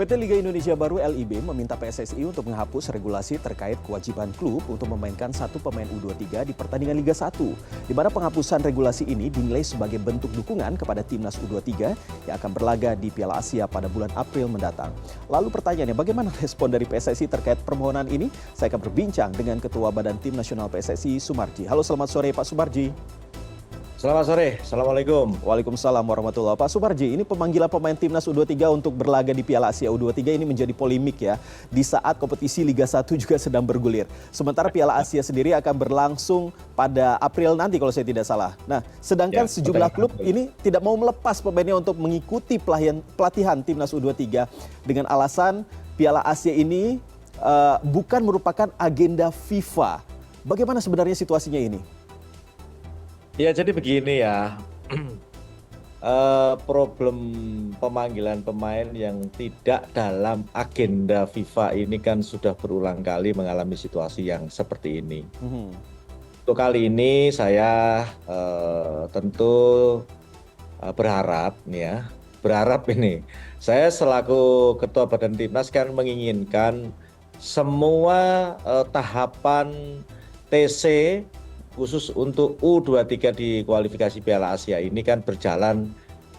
PT Liga Indonesia Baru (LIB) meminta PSSI untuk menghapus regulasi terkait kewajiban klub untuk memainkan satu pemain U23 di pertandingan Liga 1, di mana penghapusan regulasi ini dinilai sebagai bentuk dukungan kepada timnas U23 yang akan berlaga di Piala Asia pada bulan April mendatang. Lalu pertanyaannya, bagaimana respon dari PSSI terkait permohonan ini? Saya akan berbincang dengan Ketua Badan Tim Nasional PSSI, Sumarji. Halo, selamat sore Pak Sumarji. Selamat sore, Assalamualaikum. Waalaikumsalam warahmatullahi wabarakatuh. Pak Sumarji, ini pemanggilan pemain timnas U23 untuk berlaga di Piala Asia U23 ini menjadi polemik ya, di saat kompetisi Liga 1 juga sedang bergulir. Sementara Piala Asia sendiri akan berlangsung pada April nanti kalau saya tidak salah. Nah, sedangkan sejumlah klub ini tidak mau melepas pemainnya untuk mengikuti pelatihan timnas U23 dengan alasan Piala Asia ini bukan merupakan agenda FIFA. Bagaimana sebenarnya situasinya ini? Ya, jadi begini ya, problem pemanggilan pemain yang tidak dalam agenda FIFA ini kan sudah berulang kali mengalami situasi yang seperti ini. Untuk kali ini saya tentu berharap ini. Saya selaku Ketua Badan Timnas kan menginginkan semua tahapan TC khusus untuk U23 di kualifikasi Piala Asia ini kan berjalan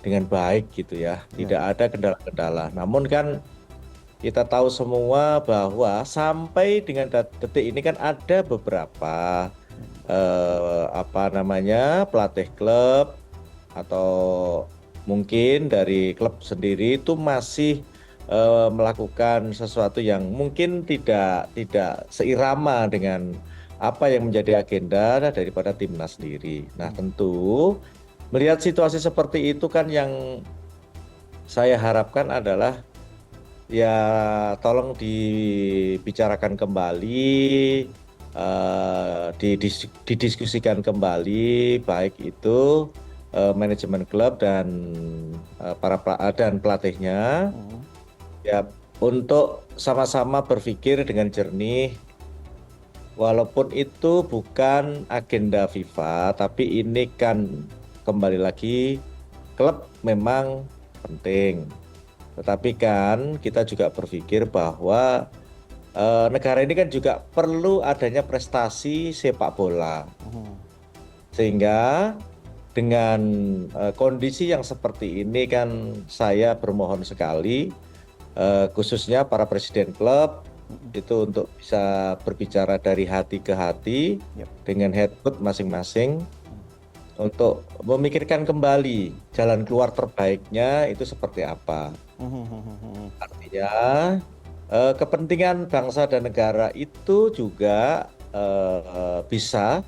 dengan baik gitu ya, tidak ada kendala-kendala. Namun kan kita tahu semua bahwa sampai dengan detik ini kan ada beberapa pelatih klub atau mungkin dari klub sendiri itu masih melakukan sesuatu yang mungkin tidak seirama dengan apa yang menjadi agenda daripada timnas sendiri. Nah, tentu melihat situasi seperti itu kan yang saya harapkan adalah ya tolong dibicarakan kembali, didiskusikan kembali, baik itu manajemen klub dan dan pelatihnya ya, untuk sama-sama berpikir dengan jernih. Walaupun itu bukan agenda FIFA, tapi ini kan kembali lagi klub memang penting. Tetapi kan kita juga berpikir bahwa negara ini kan juga perlu adanya prestasi sepak bola. Sehingga dengan kondisi yang seperti ini kan saya bermohon sekali, khususnya para presiden klub, itu untuk bisa berbicara dari hati ke hati dengan head coach masing-masing untuk memikirkan kembali jalan keluar terbaiknya itu seperti apa. Artinya kepentingan bangsa dan negara itu juga bisa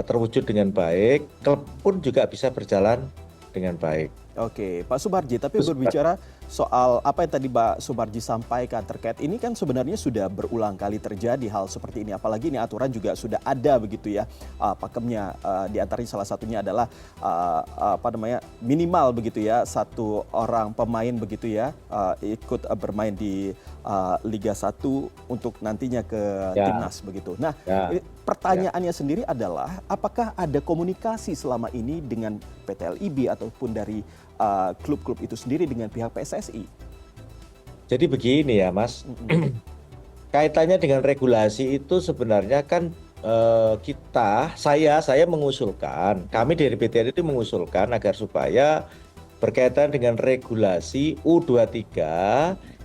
terwujud dengan baik, klub pun juga bisa berjalan dengan baik. Oke, Pak Sumarji, tapi berbicara soal apa yang tadi Pak Sumarji sampaikan terkait ini kan sebenarnya sudah berulang kali terjadi hal seperti ini. Apalagi ini aturan juga sudah ada begitu ya, pakemnya. Di antaranya salah satunya adalah minimal begitu ya, satu orang pemain begitu ya ikut bermain di Liga 1 untuk nantinya ke timnas begitu. Nah, pertanyaannya sendiri adalah apakah ada komunikasi selama ini dengan PT LIB ataupun dari klub-klub itu sendiri dengan pihak PSSI? Jadi begini ya Mas, kaitannya dengan regulasi itu sebenarnya kan saya mengusulkan, kami dari PT itu mengusulkan agar supaya berkaitan dengan regulasi U23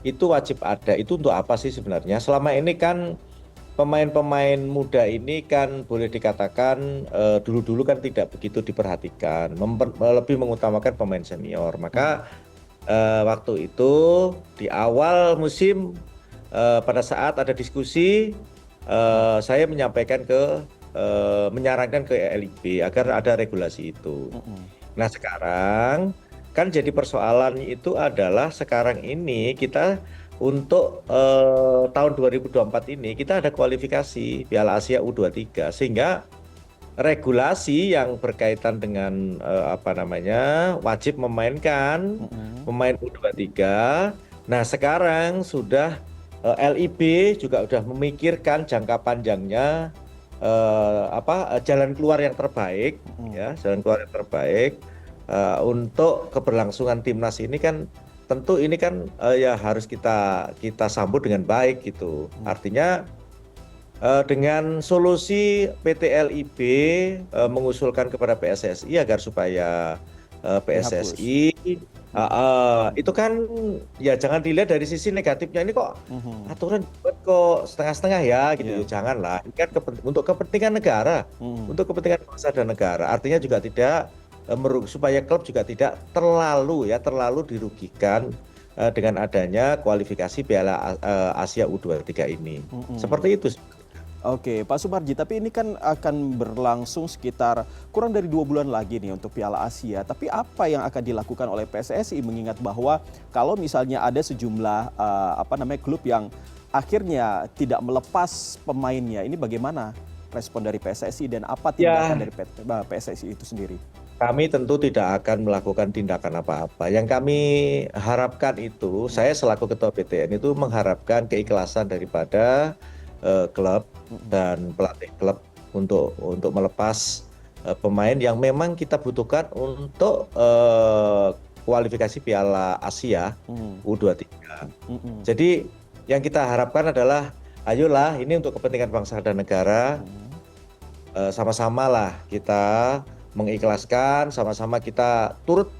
itu wajib ada. Itu untuk apa sih sebenarnya? Selama ini kan pemain-pemain muda ini kan boleh dikatakan dulu-dulu kan tidak begitu diperhatikan, lebih mengutamakan pemain senior. Maka waktu itu di awal musim pada saat ada diskusi, saya menyarankan ke LIB agar ada regulasi itu. Nah, sekarang kan jadi persoalan itu adalah sekarang ini kita untuk tahun 2024 ini kita ada kualifikasi Piala Asia U23, sehingga regulasi yang berkaitan dengan wajib memainkan pemain U23. Nah, sekarang sudah LIB juga sudah memikirkan jangka panjangnya jalan keluar yang terbaik untuk keberlangsungan timnas ini kan tentu ini kan ya harus kita sambut dengan baik gitu. Artinya dengan solusi PT LIB mengusulkan kepada PSSI agar supaya PSSI itu kan ya jangan dilihat dari sisi negatifnya, ini kok aturan dibuat kok setengah-setengah ya gitu. Janganlah, ini kan untuk kepentingan negara, untuk kepentingan bangsa dan negara. Artinya juga tidak supaya klub juga tidak terlalu dirugikan dengan adanya kualifikasi Piala Asia U23 ini. Seperti itu. Oke, Pak Sumarji, tapi ini kan akan berlangsung sekitar kurang dari 2 bulan lagi nih untuk Piala Asia. Tapi apa yang akan dilakukan oleh PSSI mengingat bahwa kalau misalnya ada sejumlah klub yang akhirnya tidak melepas pemainnya, ini bagaimana respon dari PSSI dan apa tindakan dari PSSI itu sendiri? Kami tentu tidak akan melakukan tindakan apa-apa. Yang kami harapkan itu, saya selaku Ketua PTN itu mengharapkan keikhlasan daripada klub dan pelatih klub untuk melepas pemain yang memang kita butuhkan untuk kualifikasi Piala Asia U23. Jadi yang kita harapkan adalah ayolah ini untuk kepentingan bangsa dan negara, sama-sama lah kita mengikhlaskan, sama-sama kita turut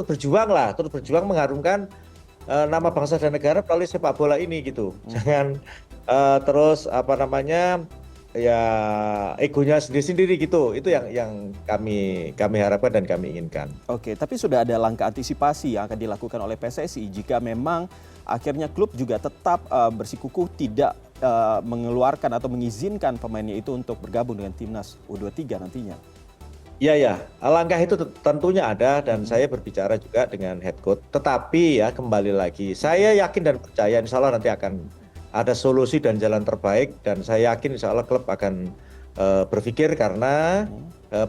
berjuang mengharumkan nama bangsa dan negara melalui sepak bola ini gitu. Jangan terus ya egonya sendiri-sendiri gitu. Itu yang kami harapkan dan kami inginkan. Oke, tapi sudah ada langkah antisipasi yang akan dilakukan oleh PSSI jika memang akhirnya klub juga tetap bersikukuh tidak mengeluarkan atau mengizinkan pemainnya itu untuk bergabung dengan timnas U23 nantinya. Ya, langkah itu tentunya ada dan saya berbicara juga dengan head coach. Tetapi ya kembali lagi, saya yakin dan percaya insya Allah nanti akan ada solusi dan jalan terbaik, dan saya yakin insya Allah klub akan berpikir karena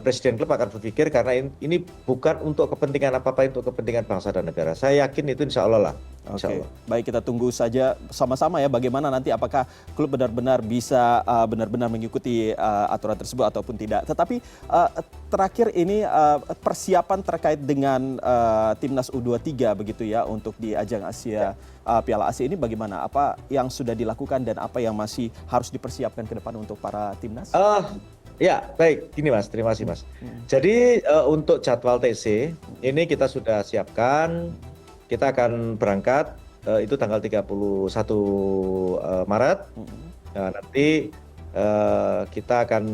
presiden klub akan berpikir karena ini bukan untuk kepentingan apa-apa, untuk kepentingan bangsa dan negara. Saya yakin itu insya Allah lah. Oke, baik, kita tunggu saja sama-sama ya bagaimana nanti apakah klub benar-benar bisa benar-benar mengikuti aturan tersebut ataupun tidak. Tetapi terakhir ini persiapan terkait dengan timnas U23 begitu ya untuk di ajang Asia Piala Asia ini bagaimana? Apa yang sudah dilakukan dan apa yang masih harus dipersiapkan ke depan untuk para timnas? Ya, baik. Gini Mas, terima kasih Mas. Jadi untuk jadwal TC ini kita sudah siapkan. Kita akan berangkat itu tanggal 31 Maret. Nah, nanti kita akan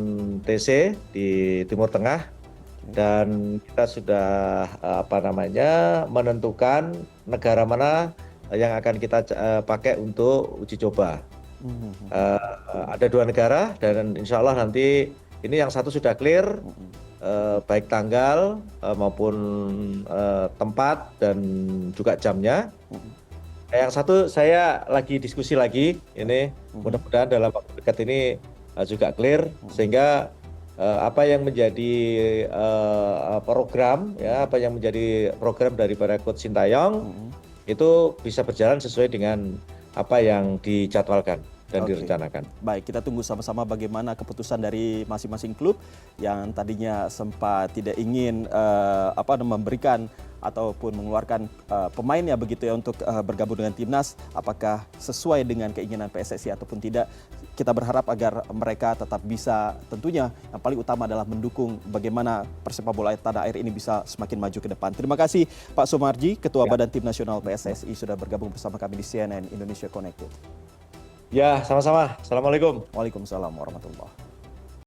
TC di Timur Tengah dan kita sudah menentukan negara mana yang akan kita pakai untuk uji coba. Ada 2 negara dan insya Allah nanti ini yang satu sudah clear, baik tanggal maupun tempat dan juga jamnya. Yang satu saya lagi diskusi lagi, ini mudah-mudahan dalam waktu dekat ini juga clear, sehingga apa yang menjadi program daripada Coach Sintayong itu bisa berjalan sesuai dengan apa yang dijadwalkan dan direncanakan. Baik, kita tunggu sama-sama bagaimana keputusan dari masing-masing klub yang tadinya sempat tidak ingin memberikan ataupun mengeluarkan pemainnya begitu ya untuk bergabung dengan timnas, apakah sesuai dengan keinginan PSSI ataupun tidak. Kita berharap agar mereka tetap bisa, tentunya yang paling utama adalah mendukung bagaimana persepak bola tanah air ini bisa semakin maju ke depan. Terima kasih Pak Sumarji, Ketua Badan Tim Nasional PSSI sudah bergabung bersama kami di CNN Indonesia Connected. Ya, sama-sama. Assalamualaikum. Waalaikumsalam warahmatullahi wabarakatuh.